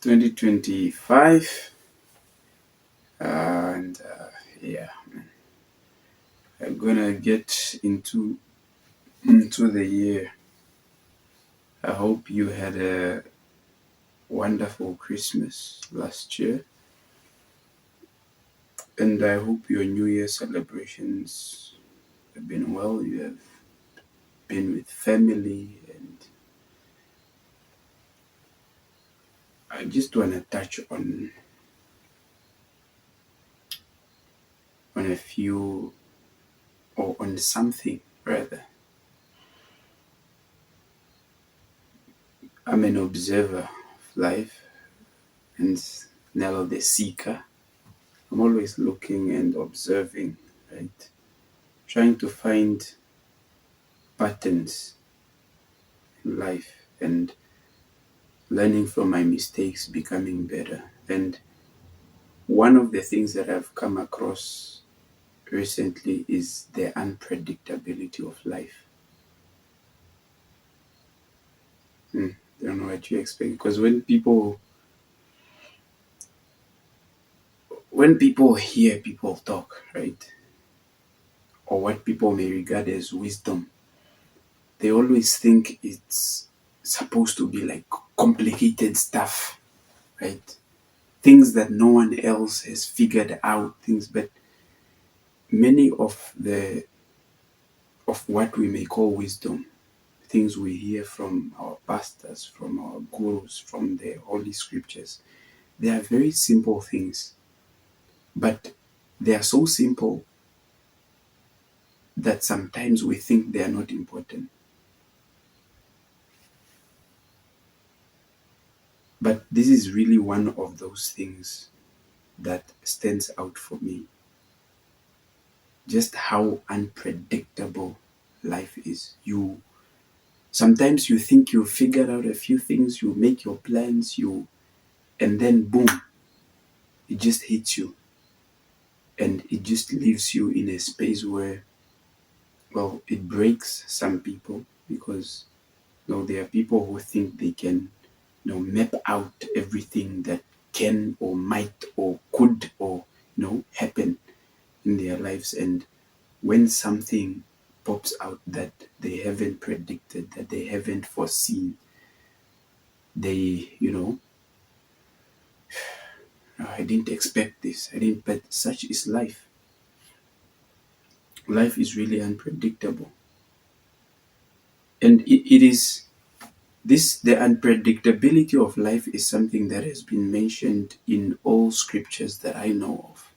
2025, and yeah, I'm gonna get into the year. I hope you had a wonderful Christmas last year, and I hope your New Year celebrations have been well. You have been with family, and I just want to touch on a few, or on something rather. I'm an observer of life and never the seeker. I'm always looking and observing, right? Trying to find patterns in life and learning from my mistakes, becoming better. And one of the things that I've come across recently is the unpredictability of life. Don't know what you expect, because when people hear people talk, right, or what people may regard as wisdom, they always think it's supposed to be like complicated stuff, right? Things that no one else has figured out, things. But many of what we may call wisdom, things we hear from our pastors, from our gurus, from the holy scriptures, they are very simple things, but they are so simple that sometimes we think they are not important. But this is really one of those things that stands out for me. Just how unpredictable life is. Sometimes you think you figured out a few things, you make your plans, and then boom, it just hits you, and it just leaves you in a space where, well, it breaks some people, because there are people who think they can map out everything that can or might or could or happen in their lives. And when something pops out that they haven't predicted, that they haven't foreseen, they I didn't expect this, but such is life. Life is really unpredictable, and it is this the unpredictability of life is something that has been mentioned in all scriptures that I know of.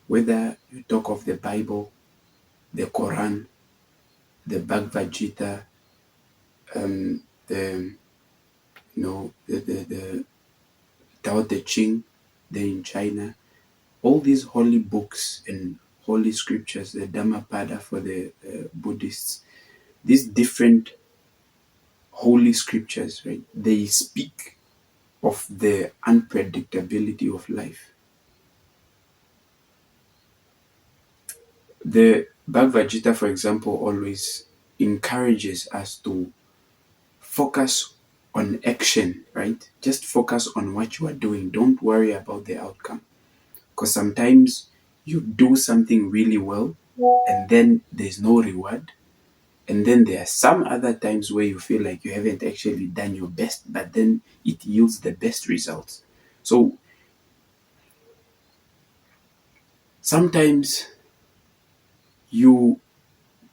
Whether you talk of the Bible, the Quran, the Bhagavad Gita, the the Tao Te Ching, there in China, all these holy books and holy scriptures, the Dhammapada for the Buddhists, these different holy scriptures, right? They speak of the unpredictability of life. The Bhagavad Gita, for example, always encourages us to focus on action, right? Just focus on what you are doing. Don't worry about the outcome. Because sometimes you do something really well and then there's no reward. And then there are some other times where you feel like you haven't actually done your best, but then it yields the best results. So sometimes you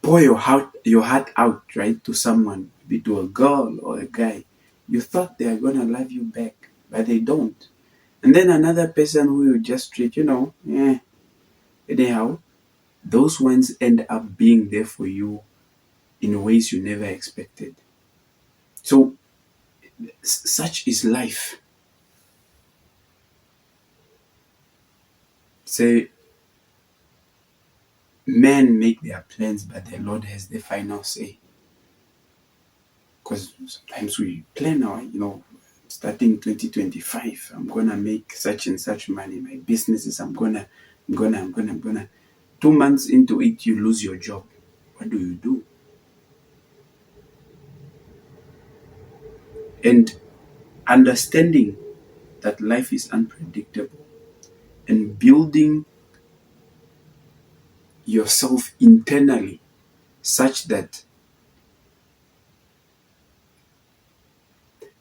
pour your heart out, right, to someone, be to a girl or a guy. You thought they are gonna love you back, but they don't. And then another person who you just treat, anyhow, those ones end up being there for you in ways you never expected. So such is life. Say, men make their plans, but the Lord has the final say. Because sometimes we plan our, starting 2025, I'm gonna make such and such money. My businesses, I'm gonna. 2 months into it, you lose your job. What do you do? And understanding that life is unpredictable and building yourself internally such that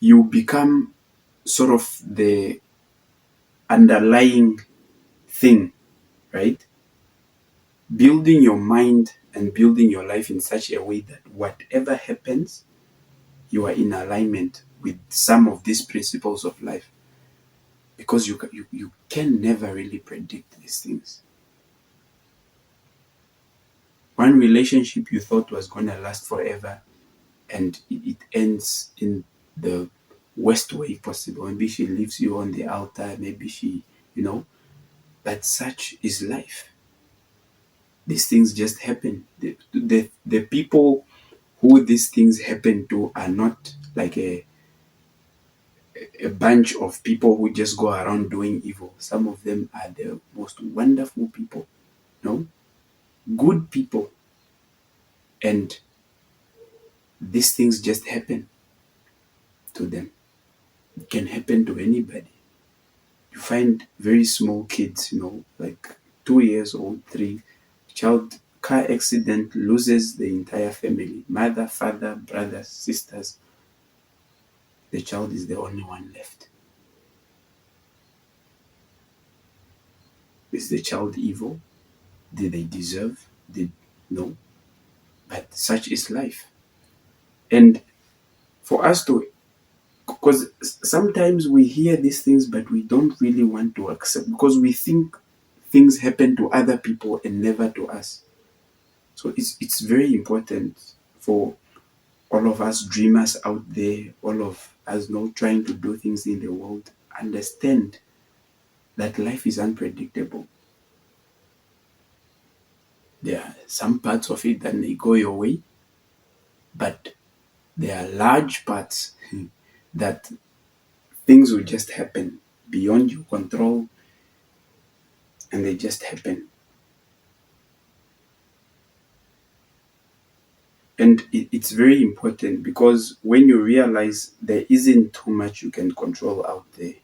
you become sort of the underlying thing, right? Building your mind and building your life in such a way that whatever happens, you are in alignment with some of these principles of life, because you can never really predict these things. One relationship you thought was going to last forever, and it ends in the worst way possible. Maybe she leaves you on the altar, maybe she, but such is life. These things just happen. The people who these things happen to are not like a bunch of people who just go around doing evil. Some of them are the most wonderful people, no, good people, and these things just happen to them. It can happen to anybody. You find very small kids, like 2 years old, three, child car accident, loses the entire family, mother, father, brothers, sisters. The child is the only one left. Is the child evil? Did they deserve? Did no? But such is life. And for us to, because sometimes we hear these things, but we don't really want to accept, because we think things happen to other people and never to us. So it's very important for all of us dreamers out there, all of us trying to do things in the world, understand that life is unpredictable. There are some parts of it that may go your way, but there are large parts that things will just happen beyond your control, and they just happen. And it's very important, because when you realize there isn't too much you can control out there,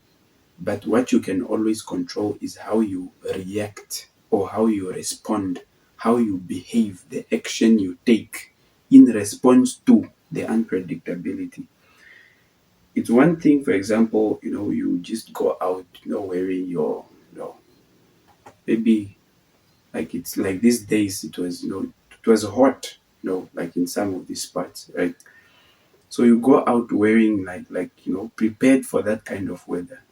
but what you can always control is how you react or how you respond, how you behave, the action you take in response to the unpredictability. It's one thing, for example, you just go out, wearing your, maybe, like, it's like these days, it was hot, like in some of these parts, right? So you go out wearing, like prepared for that kind of weather.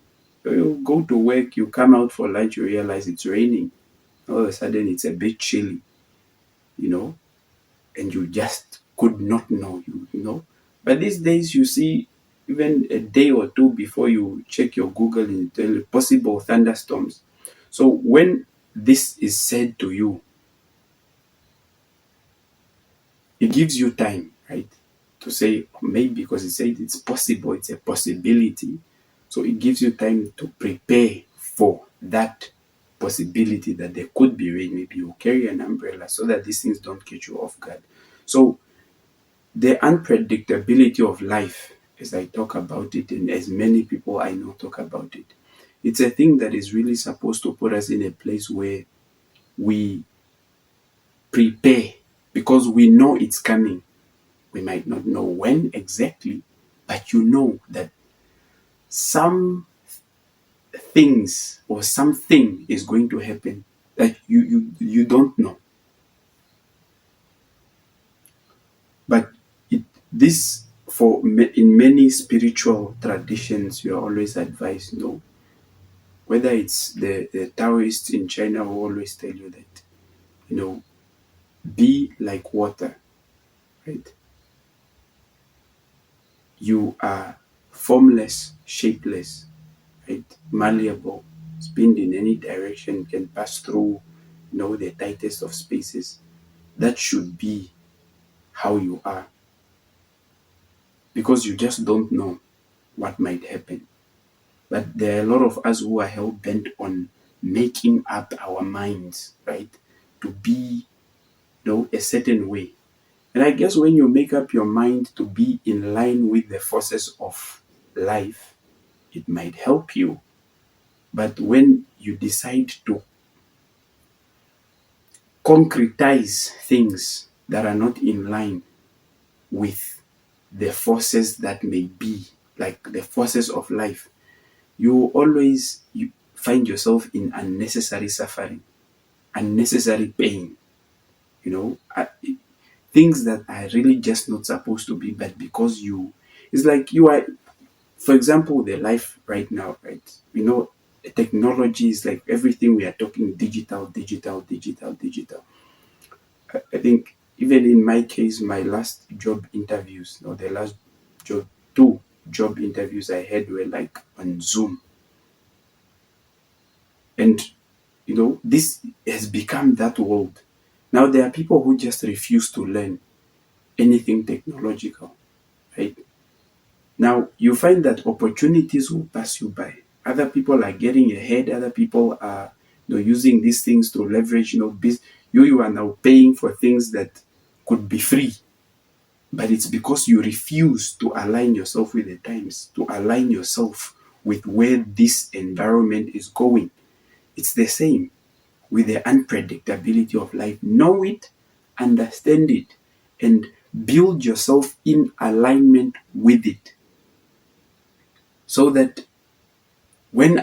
So you go to work, you come out for lunch, you realize it's raining. All of a sudden it's a bit chilly, you know, and you just could not know, But these days you see, even a day or two before you check your Google, and tell you possible thunderstorms. So when this is said to you, it gives you time, right? To say, maybe because it said it's possible, it's a possibility. So it gives you time to prepare for that possibility that there could be rain. Maybe you carry an umbrella so that these things don't catch you off guard. So the unpredictability of life, as I talk about it, and as many people I know talk about it, it's a thing that is really supposed to put us in a place where we prepare, because we know it's coming. We might not know when exactly, but you know that some things or something is going to happen that you don't know. But this, in many spiritual traditions, you are always advised, whether it's the Taoists in China who always tell you that, be like water, right? You are formless, shapeless, right? Malleable, spin in any direction, can pass through, the tightest of spaces. That should be how you are, because you just don't know what might happen. But there are a lot of us who are hell bent on making up our minds, right, to be, a certain way. And I guess when you make up your mind to be in line with the forces of life, it might help you. But when you decide to concretize things that are not in line with the forces that may be, like the forces of life, you find yourself in unnecessary suffering, unnecessary pain, you know, things that are really just not supposed to be, but because it's like you are, for example, the life right now, right? You know, technology is like everything we are talking digital, digital, digital, digital. I think even in my case, my last job interviews, or the last job, two job interviews I had were like on Zoom. And, you know, this has become that world. Now, there are people who just refuse to learn anything technological, right? Now, you find that opportunities will pass you by. Other people are getting ahead. Other people are, using these things to leverage, you are now paying for things that could be free. But it's because you refuse to align yourself with the times, to align yourself with where this environment is going. It's the same with the unpredictability of life. Know it, understand it, and build yourself in alignment with it. So that when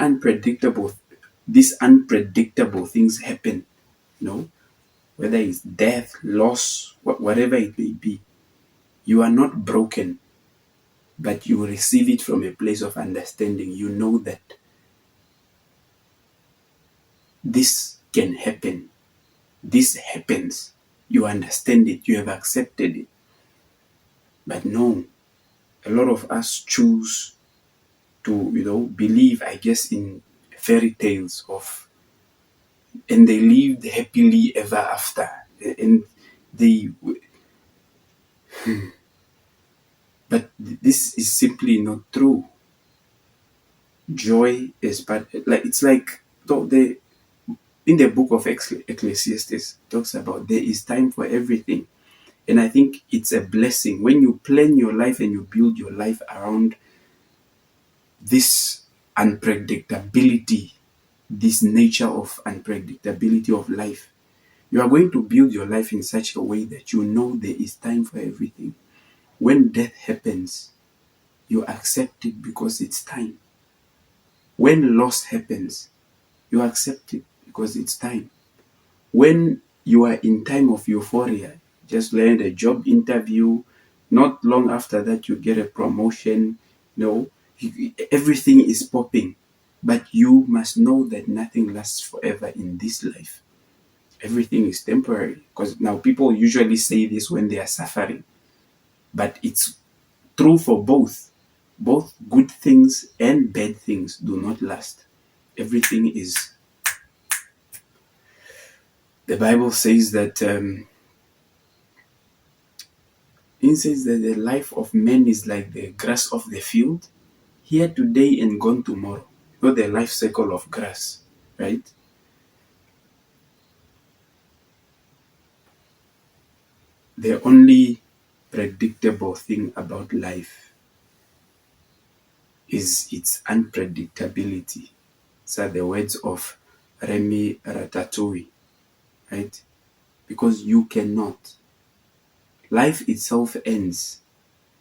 these unpredictable things happen, whether it's death, loss, whatever it may be, you are not broken, but you receive it from a place of understanding. You know that this can happen. This happens. You understand it. You have accepted it. But no, a lot of us choose to, believe, I guess, in fairy tales and they lived happily ever after. And they, but this is simply not true. Joy is part, like, it's like, in the book of Ecclesiastes, it talks about there is time for everything. And I think it's a blessing when you plan your life and you build your life around this unpredictability, this nature of unpredictability of life. You are going to build your life in such a way that you know there is time for everything. When death happens, you accept it because it's time. When loss happens, you accept it because it's time. When you are in time of euphoria, just land a job interview, not long after that you get a promotion, everything is popping. But you must know that nothing lasts forever in this life. Everything is temporary. Because now people usually say this when they are suffering, but it's true for both. Both good things and bad things do not last. Everything is. The Bible says that it says that the life of man is like the grass of the field, here today and gone tomorrow. Not the life cycle of grass, right? The only predictable thing about life is its unpredictability. These are the words of Remy Ratatouille, right? Because you cannot. Life itself ends,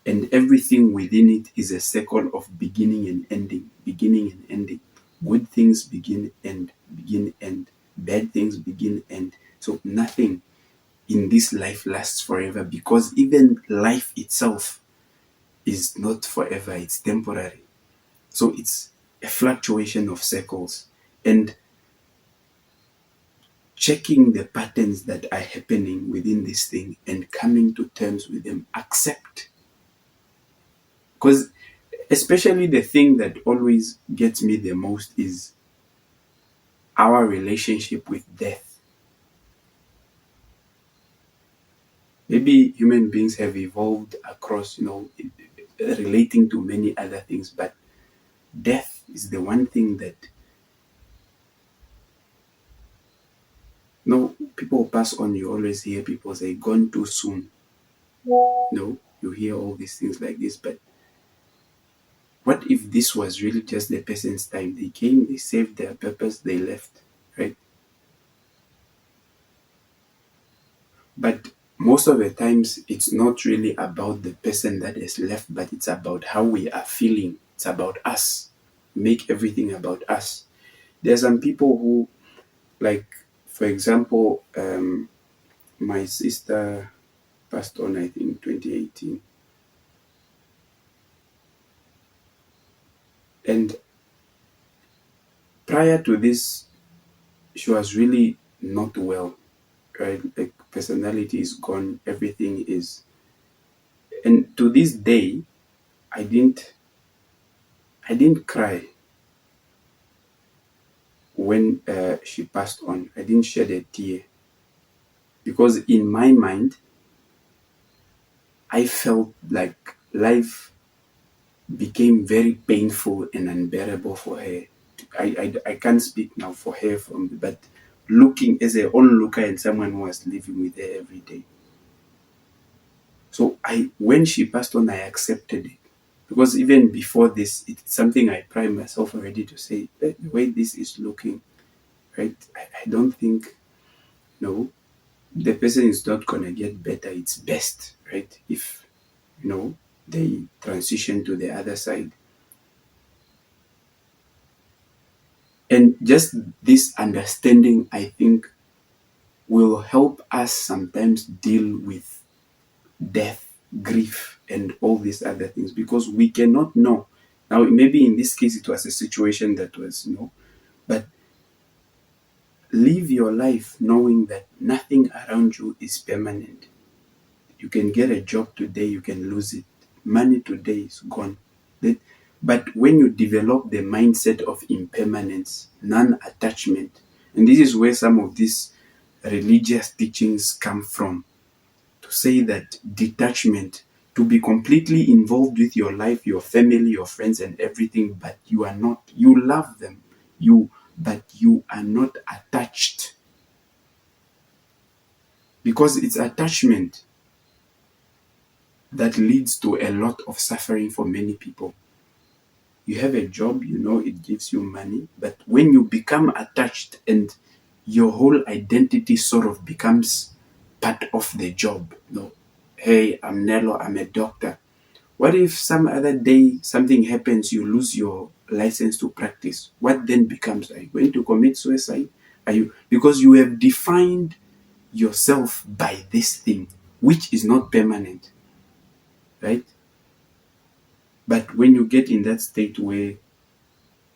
and everything within it is a circle of beginning and ending, beginning and ending. Good things begin, end, begin, end. Bad things begin, end. So nothing in this life lasts forever, because even life itself is not forever, it's temporary. So it's a fluctuation of circles. And checking the patterns that are happening within this thing and coming to terms with them, accept. Because especially the thing that always gets me the most is our relationship with death. Maybe human beings have evolved across, relating to many other things, but death is the one thing that, people pass on. You always hear people say, gone too soon. You hear all these things like this, but What if this was really just the person's time? They came, they saved their purpose, they left, right? But most of the times, it's not really about the person that is left, but it's about how we are feeling. It's about us. Make everything about us. There are some people who, like, for example, my sister passed on, I think, 2018. And prior to this, she was really not well, right? Like, personality is gone, everything is. And to this day, I didn't, I didn't cry when she passed on. I didn't shed a tear because in my mind, I felt like life became very painful and unbearable for her. I can't speak now for her but looking as a onlooker and someone who was living with her every day. So when she passed on, I accepted it. Because even before this, it's something I pride myself already to say that the way this is looking, right? I don't think, no, the person is not gonna get better. It's best, right? If they transition to the other side. And just this understanding, I think, will help us sometimes deal with death, grief, and all these other things because we cannot know. Now, maybe in this case, it was a situation that was, but live your life knowing that nothing around you is permanent. You can get a job today, you can lose it. Money today is gone. But when you develop the mindset of impermanence, non-attachment, and this is where some of these religious teachings come from, to say that detachment, to be completely involved with your life, your family, your friends, and everything, but you are not, you love them, but you are not attached. Because it's attachment that leads to a lot of suffering for many people. You have a job, it gives you money, but when you become attached and your whole identity sort of becomes part of the job, hey, I'm Nello, I'm a doctor. What if some other day something happens, you lose your license to practice? What then becomes? Are you going to commit suicide? Because you have defined yourself by this thing, which is not permanent, right? But when you get in that state where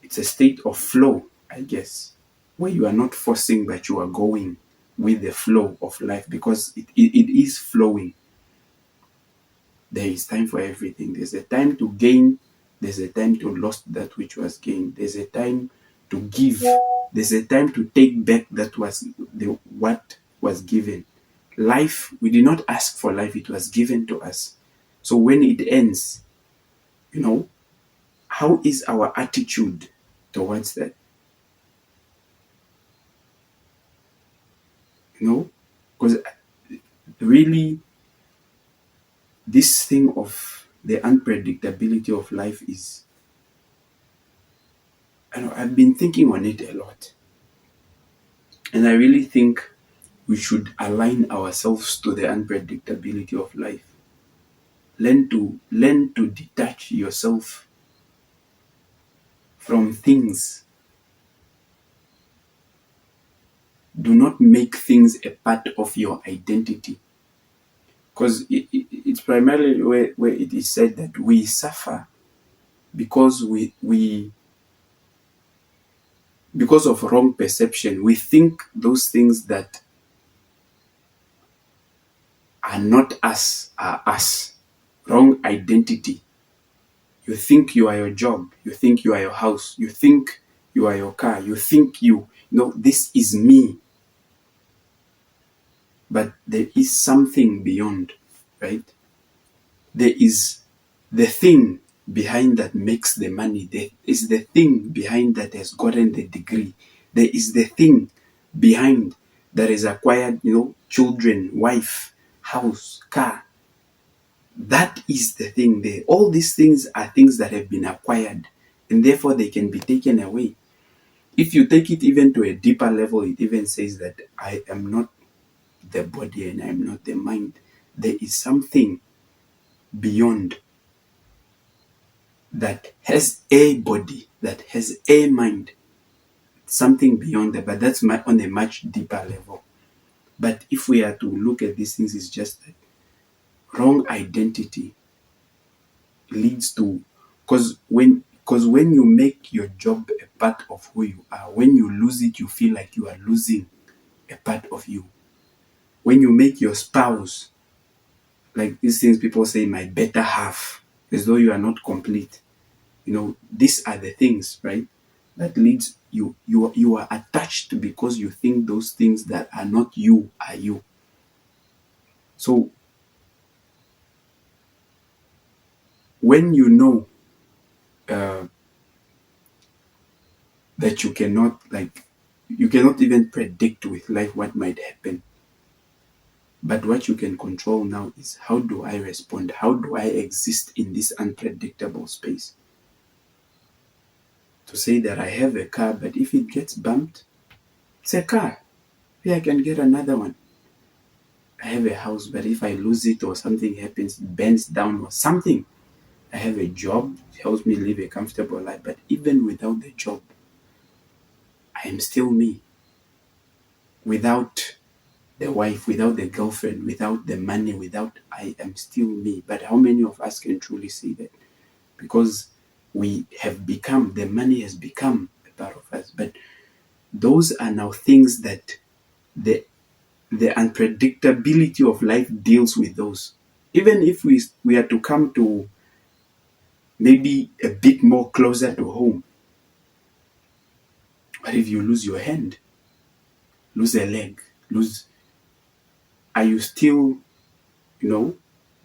it's a state of flow, I guess, where you are not forcing, but you are going with the flow of life because it is flowing. There is time for everything. There's a time to gain. There's a time to lose that which was gained. There's a time to give. There's a time to take back what was given. Life, we did not ask for life. It was given to us. So when it ends, how is our attitude towards that? Because really, this thing of the unpredictability of life is, I've been thinking on it a lot. And I really think we should align ourselves to the unpredictability of life. Learn to detach yourself from things. Do not make things a part of your identity. Because it's primarily where it is said that we suffer because because of wrong perception. We think those things that are not us are us. Wrong identity. You think you are your job. You think you are your house. You think you are your car. You think this is me. But there is something beyond, right? There is the thing behind that makes the money. There is the thing behind that has gotten the degree. There is the thing behind that has acquired, children, wife, house, car. That is the thing there. All these things are things that have been acquired, and therefore they can be taken away. If you take it even to a deeper level, it even says that I am not the body and I am not the mind. There is something beyond that has a body, that has a mind, something beyond that, but that's on a much deeper level. But if we are to look at these things, it's just that wrong identity leads to, because when you make your job a part of who you are, when you lose it, you feel like you are losing a part of you. When you make your spouse, like these things people say, my better half, as though you are not complete. These are the things, right? That leads you are attached because you think those things that are not you are you. So when you know uh, that you cannot even predict with life what might happen, but what you can control now is, how do I respond? How do I exist in this unpredictable space? To say that I have a car, but if it gets bumped, it's a car. Yeah, I can get another one. I have a house, but if I lose it or something happens, it bends down or something, I have a job, it helps me live a comfortable life. But even without the job, I am still me. Without the wife, without the girlfriend, without the money, I am still me. But how many of us can truly say that? Because the money has become a part of us. But those are now things that the the unpredictability of life deals with those. Even if we are to come to maybe a bit more closer to home, but if you lose your hand, lose a leg, are you still,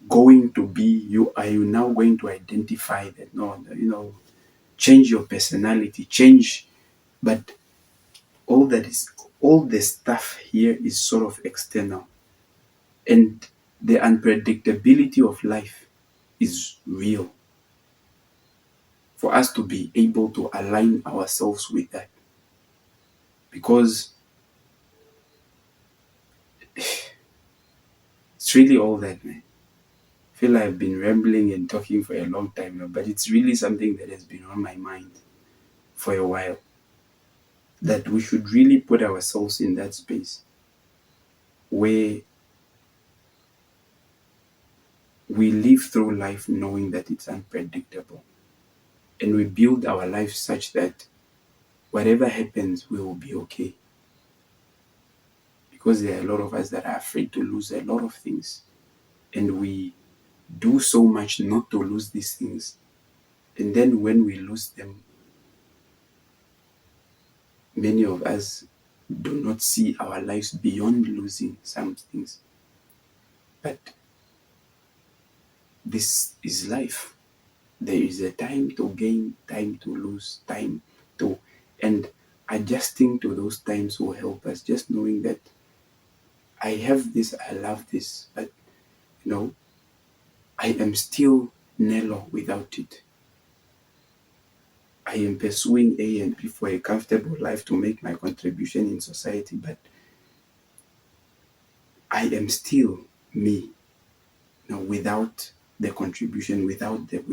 going to be you? Are you now going to identify that? No, change your personality, change. But all the stuff here is sort of external, and the unpredictability of life is real. For us to be able to align ourselves with that, because it's really all that, man. I feel like I've been rambling and talking for a long time now, but it's really something that has been on my mind for a while. That we should really put ourselves in that space where we live through life knowing that it's unpredictable, and we build our life such that whatever happens, we will be okay. Because there are a lot of us that are afraid to lose a lot of things, and we do so much not to lose these things. And then when we lose them, many of us do not see our lives beyond losing some things. But this is life. There is a time to gain, time to lose, time to, and adjusting to those times will help us. Just knowing that I have this, I love this, but I am still Nello without it. I am pursuing A and B for a comfortable life to make my contribution in society, but I am still me. Without the contribution, without the,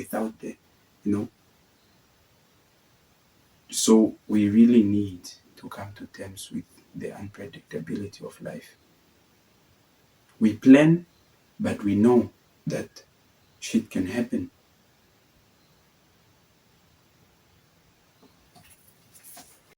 you know. So we really need to come to terms with the unpredictability of life. We plan, but we know that shit can happen.